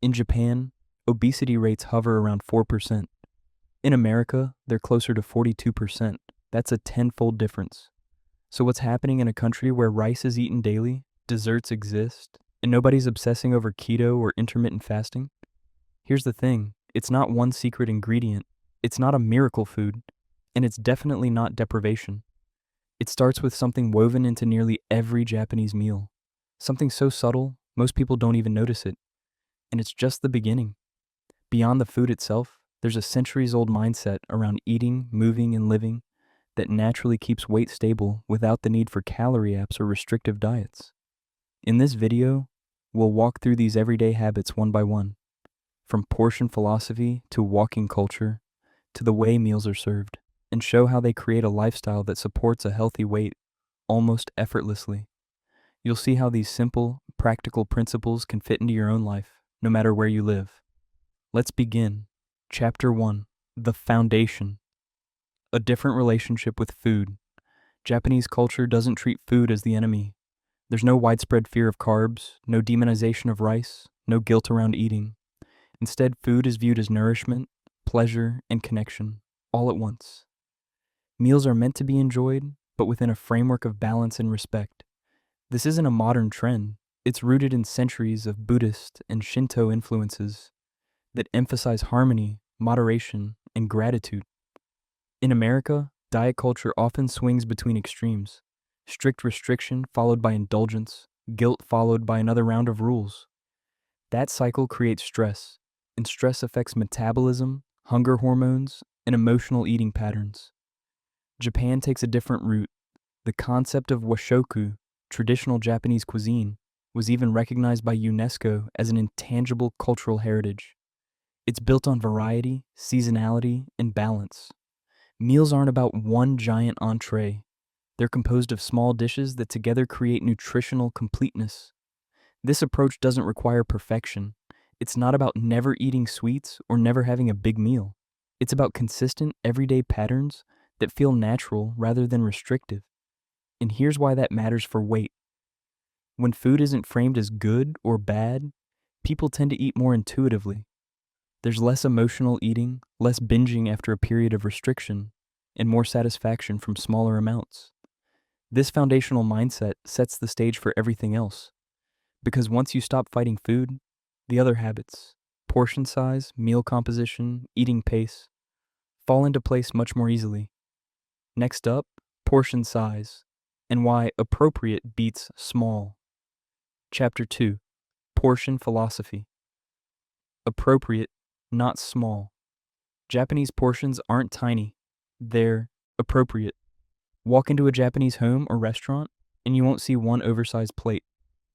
In Japan, obesity rates hover around 4%. In America, they're closer to 42%. That's a tenfold difference. So what's happening in a country where rice is eaten daily, desserts exist, and nobody's obsessing over keto or intermittent fasting? Here's the thing, it's not one secret ingredient, it's not a miracle food, and it's definitely not deprivation. It starts with something woven into nearly every Japanese meal. Something so subtle, most people don't even notice it. And it's just the beginning. Beyond the food itself, there's a centuries-old mindset around eating, moving, and living that naturally keeps weight stable without the need for calorie apps or restrictive diets. In this video, we'll walk through these everyday habits one by one, from portion philosophy to walking culture to the way meals are served, and show how they create a lifestyle that supports a healthy weight almost effortlessly. You'll see how these simple, practical principles can fit into your own life, no matter where you live. Let's begin. Chapter 1. The Foundation. A different relationship with food. Japanese culture doesn't treat food as the enemy. There's no widespread fear of carbs, no demonization of rice, no guilt around eating. Instead, food is viewed as nourishment, pleasure, and connection, all at once. Meals are meant to be enjoyed, but within a framework of balance and respect. This isn't a modern trend. It's rooted in centuries of Buddhist and Shinto influences that emphasize harmony, moderation, and gratitude. In America, diet culture often swings between extremes: strict restriction followed by indulgence, guilt followed by another round of rules. That cycle creates stress, and stress affects metabolism, hunger hormones, and emotional eating patterns. Japan takes a different route. The concept of washoku, traditional Japanese cuisine, was even recognized by UNESCO as an intangible cultural heritage. It's built on variety, seasonality, and balance. Meals aren't about one giant entree. They're composed of small dishes that together create nutritional completeness. This approach doesn't require perfection. It's not about never eating sweets or never having a big meal. It's about consistent, everyday patterns that feel natural rather than restrictive. And here's why that matters for weight. When food isn't framed as good or bad, people tend to eat more intuitively. There's less emotional eating, less binging after a period of restriction, and more satisfaction from smaller amounts. This foundational mindset sets the stage for everything else. Because once you stop fighting food, the other habits, portion size, meal composition, eating pace, fall into place much more easily. Next up, portion size, and why appropriate beats small. Chapter 2. Portion philosophy. Appropriate, not small. Japanese portions aren't tiny. They're appropriate. Walk into a Japanese home or restaurant, and you won't see one oversized plate.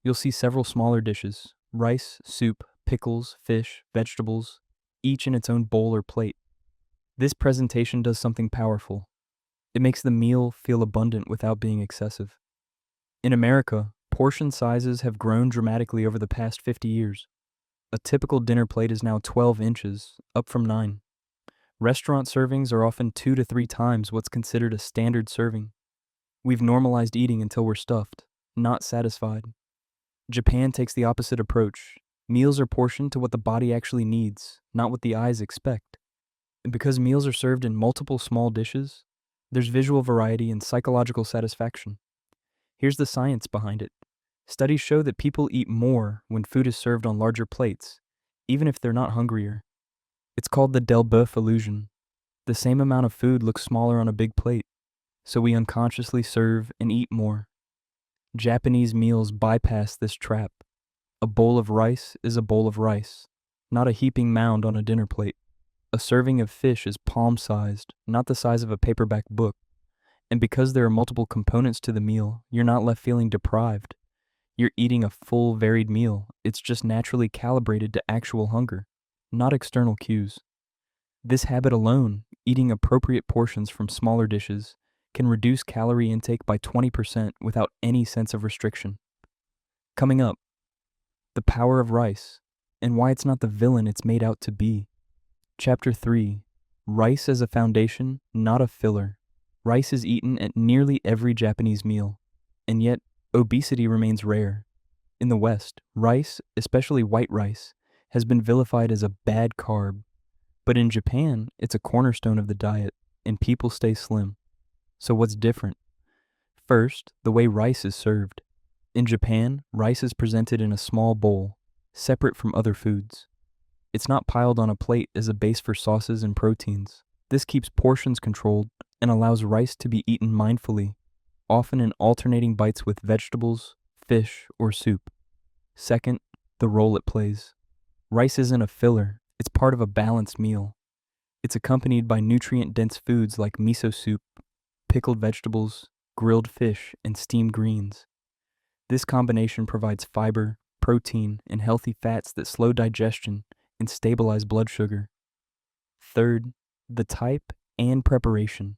You'll see several smaller dishes: rice, soup, pickles, fish, vegetables, each in its own bowl or plate. This presentation does something powerful. It makes the meal feel abundant without being excessive. In America, portion sizes have grown dramatically over the past 50 years. A typical dinner plate is now 12 inches, up from 9. Restaurant servings are often 2 to 3 times what's considered a standard serving. We've normalized eating until we're stuffed, not satisfied. Japan takes the opposite approach. Meals are portioned to what the body actually needs, not what the eyes expect. And because meals are served in multiple small dishes, there's visual variety and psychological satisfaction. Here's the science behind it. Studies show that people eat more when food is served on larger plates, even if they're not hungrier. It's called the Del Boeuf illusion. The same amount of food looks smaller on a big plate, so we unconsciously serve and eat more. Japanese meals bypass this trap. A bowl of rice is a bowl of rice, not a heaping mound on a dinner plate. A serving of fish is palm-sized, not the size of a paperback book. And because there are multiple components to the meal, you're not left feeling deprived. You're eating a full, varied meal. It's just naturally calibrated to actual hunger, not external cues. This habit alone, eating appropriate portions from smaller dishes, can reduce calorie intake by 20% without any sense of restriction. Coming up, the power of rice, and why it's not the villain it's made out to be. Chapter 3. Rice as a foundation, not a filler. Rice is eaten at nearly every Japanese meal, and yet obesity remains rare. In the West, rice, especially white rice, has been vilified as a bad carb, but in Japan, it's a cornerstone of the diet, and people stay slim. So what's different? First, the way rice is served. In Japan, rice is presented in a small bowl, separate from other foods. It's not piled on a plate as a base for sauces and proteins. This keeps portions controlled and allows rice to be eaten mindfully, often in alternating bites with vegetables, fish, or soup. Second, the role it plays. Rice isn't a filler, it's part of a balanced meal. It's accompanied by nutrient-dense foods like miso soup, pickled vegetables, grilled fish, and steamed greens. This combination provides fiber, protein, and healthy fats that slow digestion and stabilize blood sugar. Third, the type and preparation.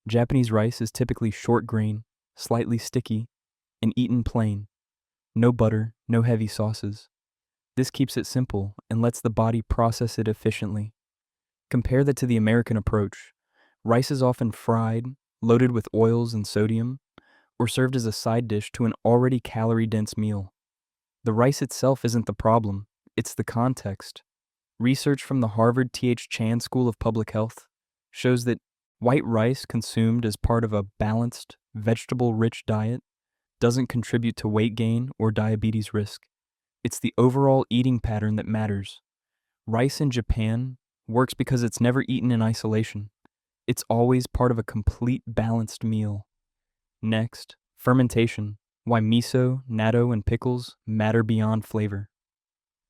Japanese rice is typically short grain, slightly sticky, and eaten plain. No butter, no heavy sauces. This keeps it simple and lets the body process it efficiently. Compare that to the American approach. Rice is often fried, loaded with oils and sodium, or served as a side dish to an already calorie-dense meal. The rice itself isn't the problem, it's the context. Research from the Harvard T.H. Chan School of Public Health shows that white rice consumed as part of a balanced, vegetable-rich diet doesn't contribute to weight gain or diabetes risk. It's the overall eating pattern that matters. Rice in Japan works because it's never eaten in isolation. It's always part of a complete balanced meal. Next, fermentation. Why miso, natto, and pickles matter beyond flavor.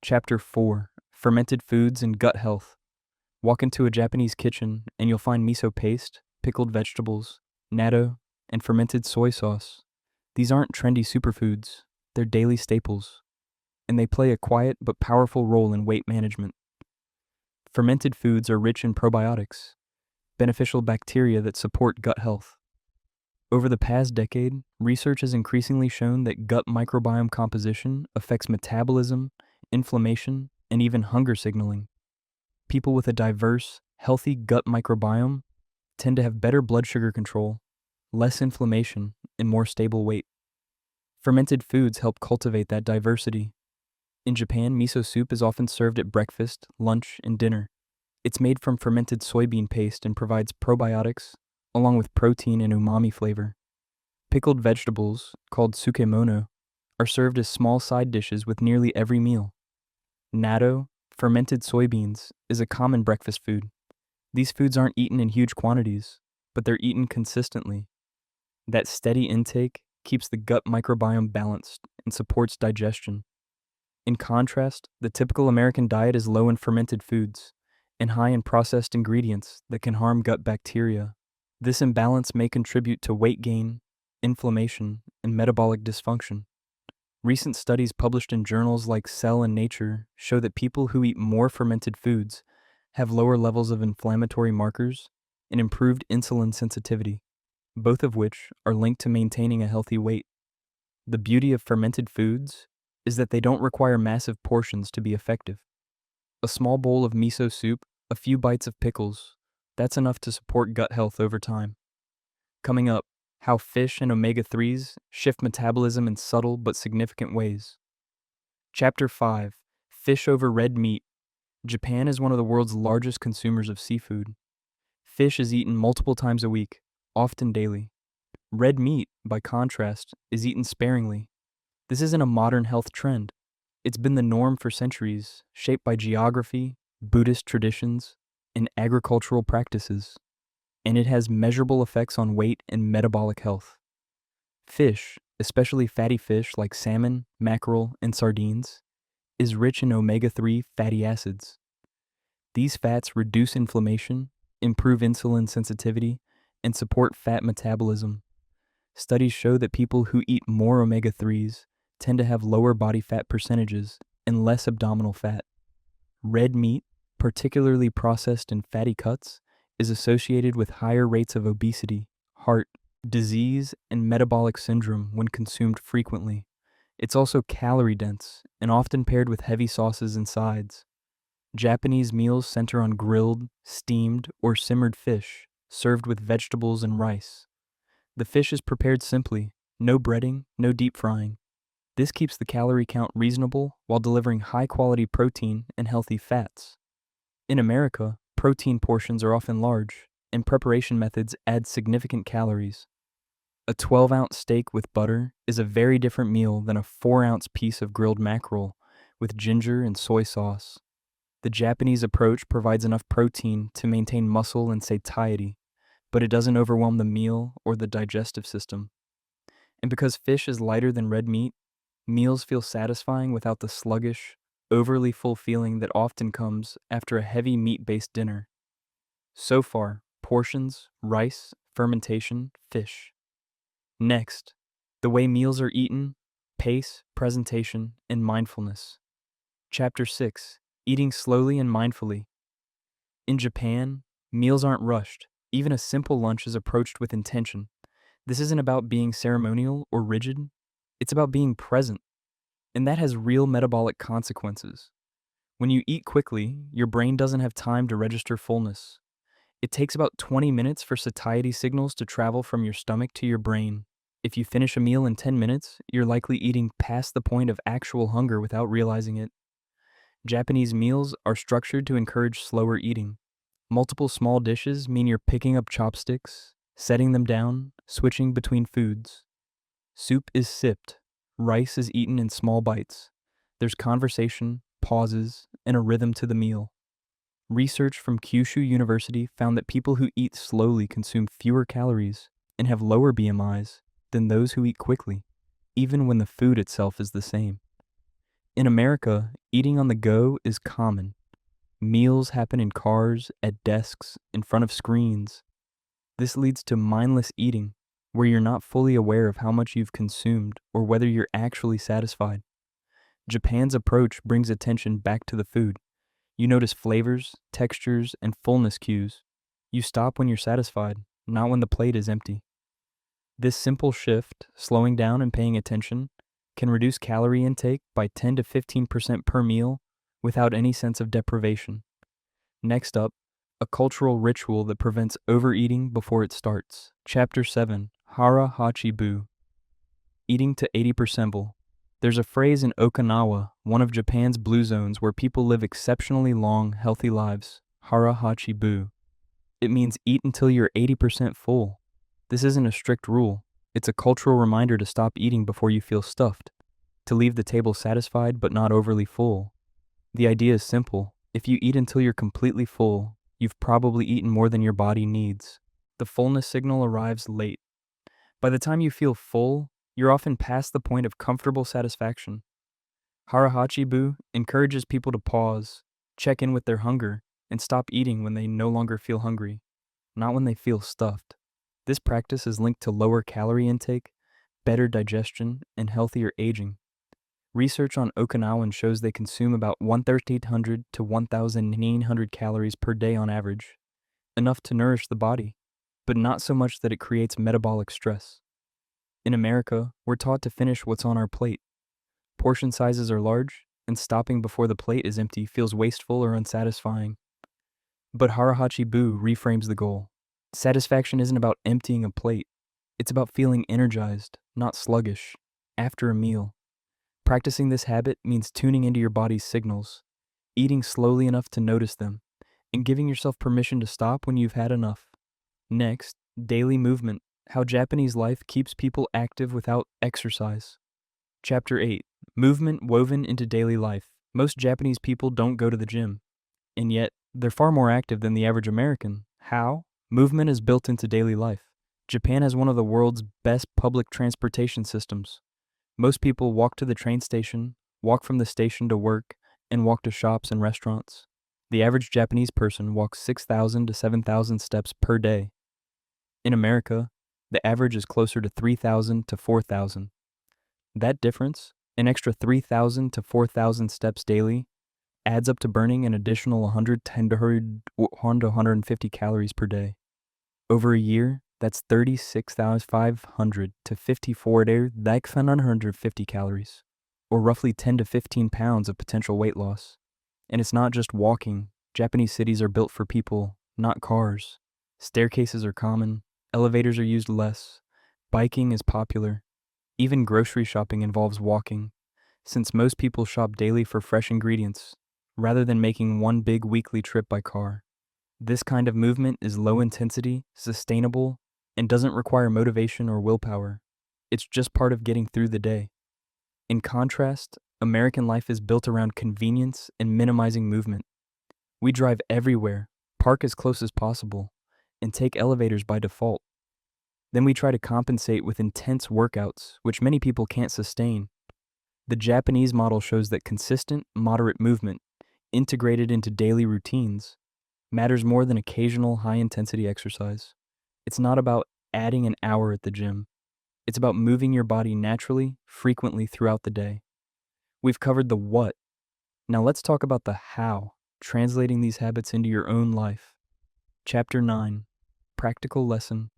Chapter 4. Fermented Foods and Gut Health. Walk into a Japanese kitchen and you'll find miso paste, pickled vegetables, natto, and fermented soy sauce. These aren't trendy superfoods, they're daily staples, and they play a quiet but powerful role in weight management. Fermented foods are rich in probiotics, beneficial bacteria that support gut health. Over the past decade, research has increasingly shown that gut microbiome composition affects metabolism, inflammation, and even hunger signaling. People with a diverse, healthy gut microbiome tend to have better blood sugar control, less inflammation, and more stable weight. Fermented foods help cultivate that diversity. In Japan, miso soup is often served at breakfast, lunch, and dinner. It's made from fermented soybean paste and provides probiotics, along with protein and umami flavor. Pickled vegetables, called tsukemono, are served as small side dishes with nearly every meal. Natto, fermented soybeans, is a common breakfast food. These foods aren't eaten in huge quantities, but they're eaten consistently. That steady intake keeps the gut microbiome balanced and supports digestion. In contrast, the typical American diet is low in fermented foods and high in processed ingredients that can harm gut bacteria. This imbalance may contribute to weight gain, inflammation, and metabolic dysfunction. Recent studies published in journals like Cell and Nature show that people who eat more fermented foods have lower levels of inflammatory markers and improved insulin sensitivity, both of which are linked to maintaining a healthy weight. The beauty of fermented foods is that they don't require massive portions to be effective. A small bowl of miso soup, a few bites of pickles, that's enough to support gut health over time. Coming up, how fish and omega-3s shift metabolism in subtle but significant ways. Chapter 5. Fish over red meat. Japan is one of the world's largest consumers of seafood. Fish is eaten multiple times a week, often daily. Red meat, by contrast, is eaten sparingly. This isn't a modern health trend. It's been the norm for centuries, shaped by geography, Buddhist traditions, and agricultural practices. And it has measurable effects on weight and metabolic health. Fish, especially fatty fish like salmon, mackerel, and sardines, is rich in omega-3 fatty acids. These fats reduce inflammation, improve insulin sensitivity, and support fat metabolism. Studies show that people who eat more omega-3s tend to have lower body fat percentages and less abdominal fat. Red meat, particularly processed in fatty cuts, is associated with higher rates of obesity, heart disease, and metabolic syndrome when consumed frequently. It's also calorie-dense and often paired with heavy sauces and sides. Japanese meals center on grilled, steamed, or simmered fish, served with vegetables and rice. The fish is prepared simply, no breading, no deep frying. This keeps the calorie count reasonable while delivering high-quality protein and healthy fats. In America, protein portions are often large, and preparation methods add significant calories. A 12-ounce steak with butter is a very different meal than a 4-ounce piece of grilled mackerel with ginger and soy sauce. The Japanese approach provides enough protein to maintain muscle and satiety, but it doesn't overwhelm the meal or the digestive system. And because fish is lighter than red meat, meals feel satisfying without the sluggish, overly full feeling that often comes after a heavy meat-based dinner. So far, portions, rice, fermentation, fish. Next, the way meals are eaten, pace, presentation, and mindfulness. Chapter 6, Eating Slowly and Mindfully. In Japan, meals aren't rushed. Even a simple lunch is approached with intention. This isn't about being ceremonial or rigid. It's about being present, and that has real metabolic consequences. When you eat quickly, your brain doesn't have time to register fullness. It takes about 20 minutes for satiety signals to travel from your stomach to your brain. If you finish a meal in 10 minutes, you're likely eating past the point of actual hunger without realizing it. Japanese meals are structured to encourage slower eating. Multiple small dishes mean you're picking up chopsticks, setting them down, switching between foods. Soup is sipped. Rice is eaten in small bites. There's conversation, pauses, and a rhythm to the meal. Research from Kyushu University found that people who eat slowly consume fewer calories and have lower BMIs than those who eat quickly, even when the food itself is the same. In America, eating on the go is common. Meals happen in cars, at desks, in front of screens. This leads to mindless eating, where you're not fully aware of how much you've consumed or whether you're actually satisfied. Japan's approach brings attention back to the food. You notice flavors, textures, and fullness cues. You stop when you're satisfied, not when the plate is empty. This simple shift, slowing down and paying attention, can reduce calorie intake by 10 to 15% per meal without any sense of deprivation. Next up, a cultural ritual that prevents overeating before it starts. Chapter 7, Hara Hachi Bu. Eating to 80%. There's a phrase in Okinawa, one of Japan's blue zones where people live exceptionally long, healthy lives, Hara Hachi Bu. It means eat until you're 80% full. This isn't a strict rule. It's a cultural reminder to stop eating before you feel stuffed, to leave the table satisfied but not overly full. The idea is simple. If you eat until you're completely full, you've probably eaten more than your body needs. The fullness signal arrives late. By the time you feel full, you're often past the point of comfortable satisfaction. Harahachi-bu encourages people to pause, check in with their hunger, and stop eating when they no longer feel hungry, not when they feel stuffed. This practice is linked to lower calorie intake, better digestion, and healthier aging. Research on Okinawan shows they consume about 1,300 to 1,900 calories per day on average, enough to nourish the body, but not so much that it creates metabolic stress. In America, we're taught to finish what's on our plate. Portion sizes are large, and stopping before the plate is empty feels wasteful or unsatisfying. But Harahachi-bu reframes the goal. Satisfaction isn't about emptying a plate. It's about feeling energized, not sluggish, after a meal. Practicing this habit means tuning into your body's signals, eating slowly enough to notice them, and giving yourself permission to stop when you've had enough. Next, daily movement, how Japanese life keeps people active without exercise. Chapter 8, Movement Woven into Daily Life. Most Japanese people don't go to the gym, and yet they're far more active than the average American. How? Movement is built into daily life. Japan has one of the world's best public transportation systems. Most people walk to the train station, walk from the station to work, and walk to shops and restaurants. The average Japanese person walks 6,000 to 7,000 steps per day. In America, the average is closer to 3,000 to 4,000. That difference, an extra 3,000 to 4,000 steps daily, adds up to burning an additional 110 to 150 calories per day. Over a year, that's 36,500 to 54,150 calories, or roughly 10 to 15 pounds of potential weight loss. And it's not just walking. Japanese cities are built for people, not cars. Staircases are common, elevators are used less, biking is popular. Even grocery shopping involves walking, since most people shop daily for fresh ingredients, rather than making one big weekly trip by car. This kind of movement is low intensity, sustainable, and doesn't require motivation or willpower. It's just part of getting through the day. In contrast, American life is built around convenience and minimizing movement. We drive everywhere, park as close as possible, and take elevators by default. Then we try to compensate with intense workouts, which many people can't sustain. The Japanese model shows that consistent, moderate movement, integrated into daily routines, matters more than occasional high-intensity exercise. It's not about adding an hour at the gym. It's about moving your body naturally, frequently throughout the day. We've covered the what. Now let's talk about the how, translating these habits into your own life. Chapter 9, Practical Lesson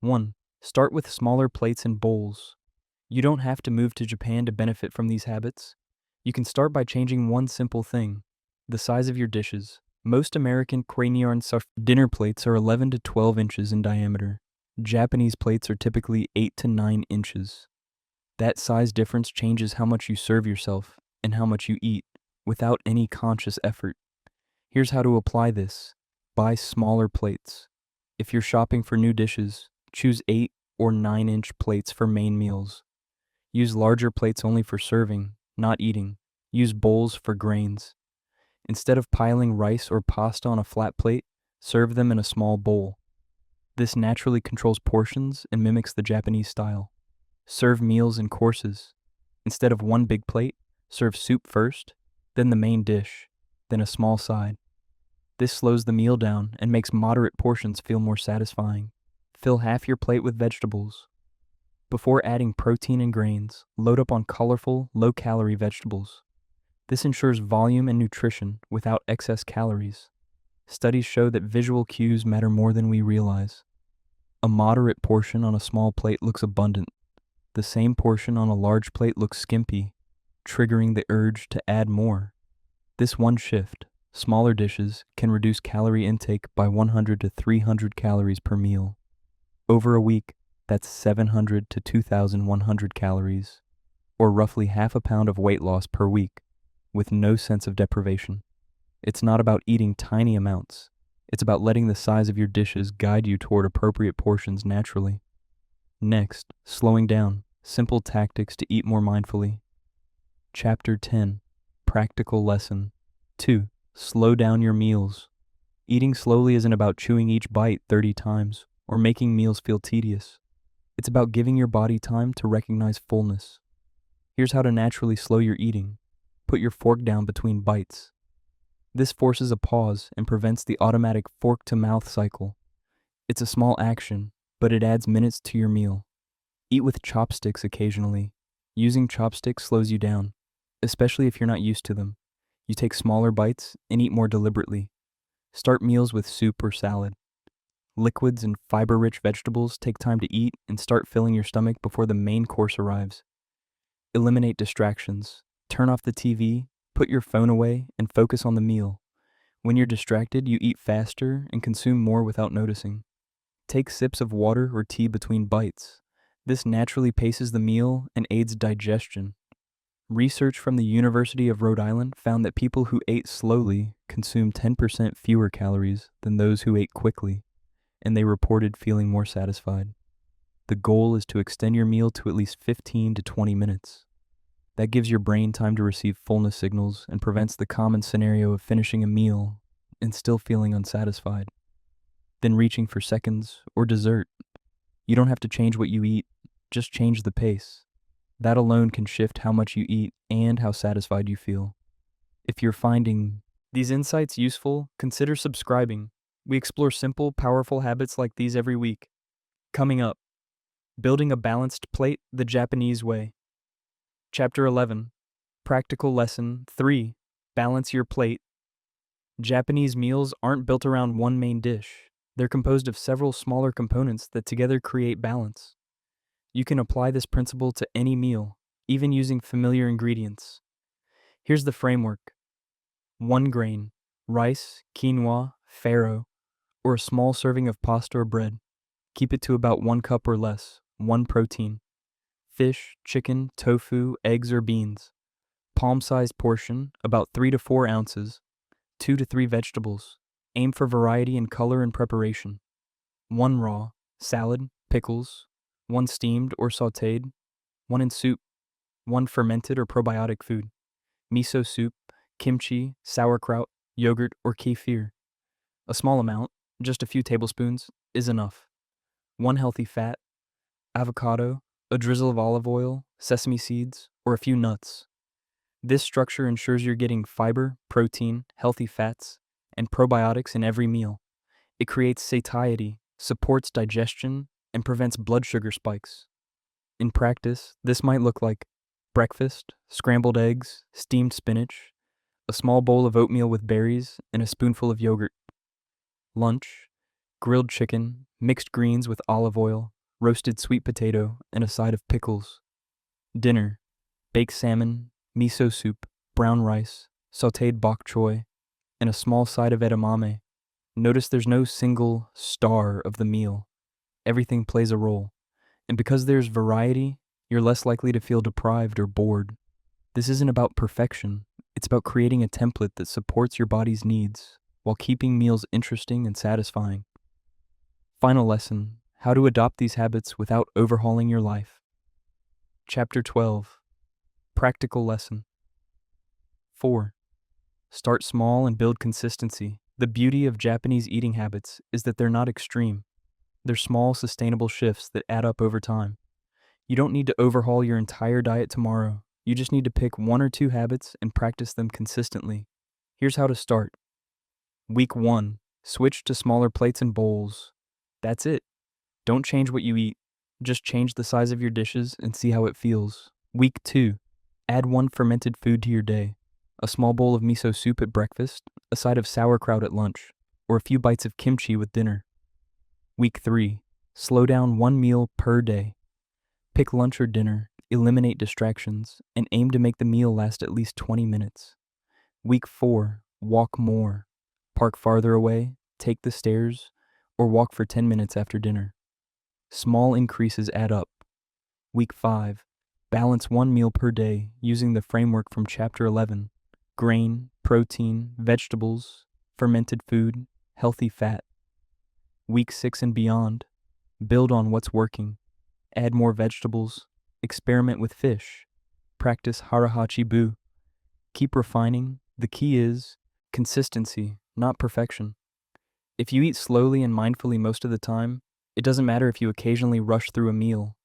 1. Start with smaller plates and bowls. You don't have to move to Japan to benefit from these habits. You can start by changing one simple thing: the size of your dishes. Most American dinner plates are 11 to 12 inches in diameter. Japanese plates are typically 8 to 9 inches. That size difference changes how much you serve yourself and how much you eat without any conscious effort. Here's how to apply this. Buy smaller plates. If you're shopping for new dishes, choose 8 or 9-inch plates for main meals. Use larger plates only for serving, not eating. Use bowls for grains. Instead of piling rice or pasta on a flat plate, serve them in a small bowl. This naturally controls portions and mimics the Japanese style. Serve meals in courses. Instead of one big plate, serve soup first, then the main dish, then a small side. This slows the meal down and makes moderate portions feel more satisfying. Fill half your plate with vegetables. Before adding protein and grains, load up on colorful, low-calorie vegetables. This ensures volume and nutrition without excess calories. Studies show that visual cues matter more than we realize. A moderate portion on a small plate looks abundant. The same portion on a large plate looks skimpy, triggering the urge to add more. This one shift, smaller dishes, can reduce calorie intake by 100 to 300 calories per meal. Over a week, that's 700 to 2,100 calories, or roughly half a pound of weight loss per week, with no sense of deprivation. It's not about eating tiny amounts. It's about letting the size of your dishes guide you toward appropriate portions naturally. Next, slowing down. Simple tactics to eat more mindfully. Chapter 10, Practical Lesson 2. Slow down your meals. Eating slowly isn't about chewing each bite 30 times or making meals feel tedious. It's about giving your body time to recognize fullness. Here's how to naturally slow your eating. Put your fork down between bites. This forces a pause and prevents the automatic fork-to-mouth cycle. It's a small action, but it adds minutes to your meal. Eat with chopsticks occasionally. Using chopsticks slows you down, especially if you're not used to them. You take smaller bites and eat more deliberately. Start meals with soup or salad. Liquids and fiber-rich vegetables take time to eat and start filling your stomach before the main course arrives. Eliminate distractions. Turn off the TV, put your phone away, and focus on the meal. When you're distracted, you eat faster and consume more without noticing. Take sips of water or tea between bites. This naturally paces the meal and aids digestion. Research from the University of Rhode Island found that people who ate slowly consumed 10% fewer calories than those who ate quickly, and they reported feeling more satisfied. The goal is to extend your meal to at least 15 to 20 minutes. That gives your brain time to receive fullness signals and prevents the common scenario of finishing a meal and still feeling unsatisfied, then reaching for seconds or dessert. You don't have to change what you eat, just change the pace. That alone can shift how much you eat and how satisfied you feel. If you're finding these insights useful, consider subscribing. We explore simple, powerful habits like these every week. Coming up, building a balanced plate the Japanese way. Chapter 11, Practical Lesson 3, Balance Your Plate. Japanese meals aren't built around one main dish. They're composed of several smaller components that together create balance. You can apply this principle to any meal, even using familiar ingredients. Here's the framework. 1 grain, rice, quinoa, farro, or a small serving of pasta or bread. Keep it to about 1 cup or less. 1 protein. fish, chicken, tofu, eggs, or beans. Palm-sized portion, about 3 to 4 ounces. 2 to 3 vegetables. Aim for variety in color and preparation. 1 raw, salad, pickles. 1 steamed or sautéed. 1 in soup. 1 fermented or probiotic food. Miso soup, kimchi, sauerkraut, yogurt, or kefir. A small amount, just a few tablespoons, is enough. 1 healthy fat, avocado, a drizzle of olive oil, sesame seeds, or a few nuts. This structure ensures you're getting fiber, protein, healthy fats, and probiotics in every meal. It creates satiety, supports digestion, and prevents blood sugar spikes. In practice, this might look like breakfast, scrambled eggs, steamed spinach, a small bowl of oatmeal with berries, and a spoonful of yogurt. Lunch, grilled chicken, mixed greens with olive oil, roasted sweet potato, and a side of pickles. Dinner, baked salmon, miso soup, brown rice, sautéed bok choy, and a small side of edamame. Notice there's no single star of the meal. Everything plays a role. And because there's variety, you're less likely to feel deprived or bored. This isn't about perfection. It's about creating a template that supports your body's needs while keeping meals interesting and satisfying. Final lesson: how to adopt these habits without overhauling your life. Chapter 12. Practical lesson. 4. Start small and build consistency. The beauty of Japanese eating habits is that they're not extreme. They're small, sustainable shifts that add up over time. You don't need to overhaul your entire diet tomorrow. You just need to pick 1 or 2 habits and practice them consistently. Here's how to start. Week 1. Switch to smaller plates and bowls. That's it. Don't change what you eat. Just change the size of your dishes and see how it feels. Week 2. Add 1 fermented food to your day. A small bowl of miso soup at breakfast, a side of sauerkraut at lunch, or a few bites of kimchi with dinner. Week 3. Slow down 1 meal per day. Pick lunch or dinner, eliminate distractions, and aim to make the meal last at least 20 minutes. Week 4. Walk more. Park farther away, take the stairs, or walk for 10 minutes after dinner. Small increases add up. Week 5. Balance 1 meal per day using the framework from Chapter 11. Grain, protein, vegetables, fermented food, healthy fat. Week 6 and beyond. Build on what's working. Add more vegetables. Experiment with fish. Practice harahachi-bu. Keep refining. The key is consistency, not perfection. If you eat slowly and mindfully most of the time, it doesn't matter if you occasionally rush through a meal.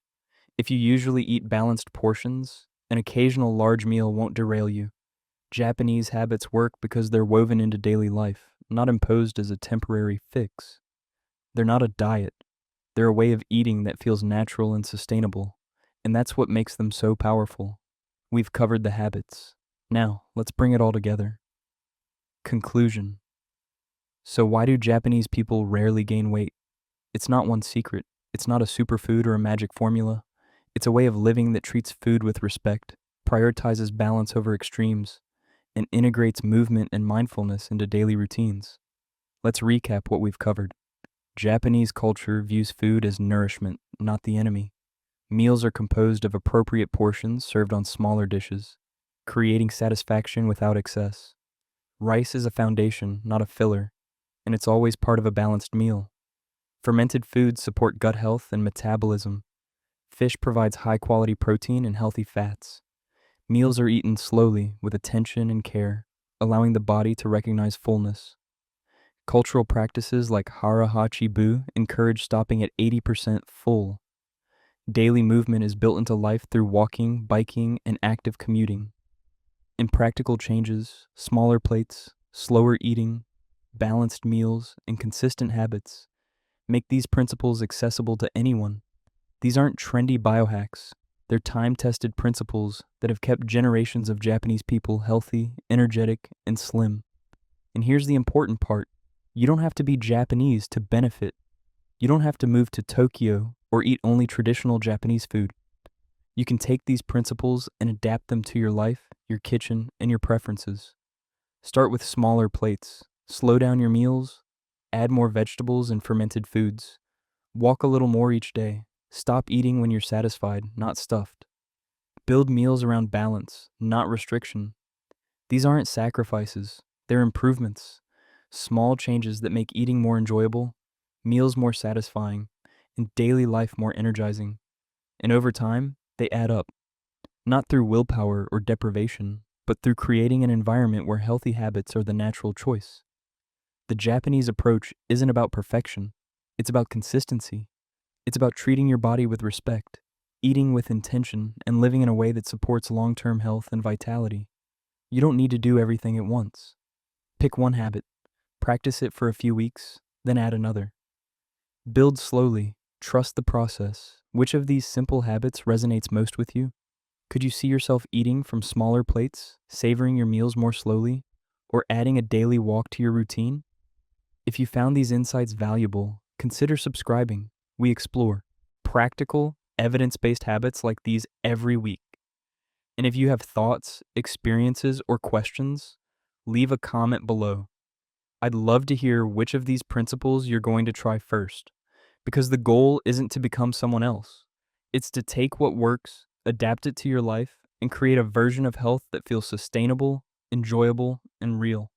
If you usually eat balanced portions, an occasional large meal won't derail you. Japanese habits work because they're woven into daily life, not imposed as a temporary fix. They're not a diet. They're a way of eating that feels natural and sustainable, and that's what makes them so powerful. We've covered the habits. Now, let's bring it all together. Conclusion. So why do Japanese people rarely gain weight? It's not one secret. It's not a superfood or a magic formula. It's a way of living that treats food with respect, prioritizes balance over extremes, and integrates movement and mindfulness into daily routines. Let's recap what we've covered. Japanese culture views food as nourishment, not the enemy. Meals are composed of appropriate portions served on smaller dishes, creating satisfaction without excess. Rice is a foundation, not a filler, and it's always part of a balanced meal. Fermented foods support gut health and metabolism. Fish provides high-quality protein and healthy fats. Meals are eaten slowly, with attention and care, allowing the body to recognize fullness. Cultural practices like hara-hachi-bu encourage stopping at 80% full. Daily movement is built into life through walking, biking, and active commuting. Impractical changes, smaller plates, slower eating, balanced meals, and consistent habits make these principles accessible to anyone. These aren't trendy biohacks. They're time-tested principles that have kept generations of Japanese people healthy, energetic, and slim. And here's the important part. You don't have to be Japanese to benefit. You don't have to move to Tokyo or eat only traditional Japanese food. You can take these principles and adapt them to your life, your kitchen, and your preferences. Start with smaller plates. Slow down your meals. Add more vegetables and fermented foods. Walk a little more each day. Stop eating when you're satisfied, not stuffed. Build meals around balance, not restriction. These aren't sacrifices, they're improvements. Small changes that make eating more enjoyable, meals more satisfying, and daily life more energizing. And over time, they add up, not through willpower or deprivation, but through creating an environment where healthy habits are the natural choice. The Japanese approach isn't about perfection, it's about consistency. It's about treating your body with respect, eating with intention, and living in a way that supports long term health and vitality. You don't need to do everything at once. Pick one habit, practice it for a few weeks, then add another. Build slowly, trust the process. Which of these simple habits resonates most with you? Could you see yourself eating from smaller plates, savoring your meals more slowly, or adding a daily walk to your routine? If you found these insights valuable, consider subscribing. We explore practical, evidence based habits like these every week. And if you have thoughts, experiences, or questions, leave a comment below. I'd love to hear which of these principles you're going to try first, because the goal isn't to become someone else. It's to take what works, adapt it to your life, and create a version of health that feels sustainable, enjoyable, and real.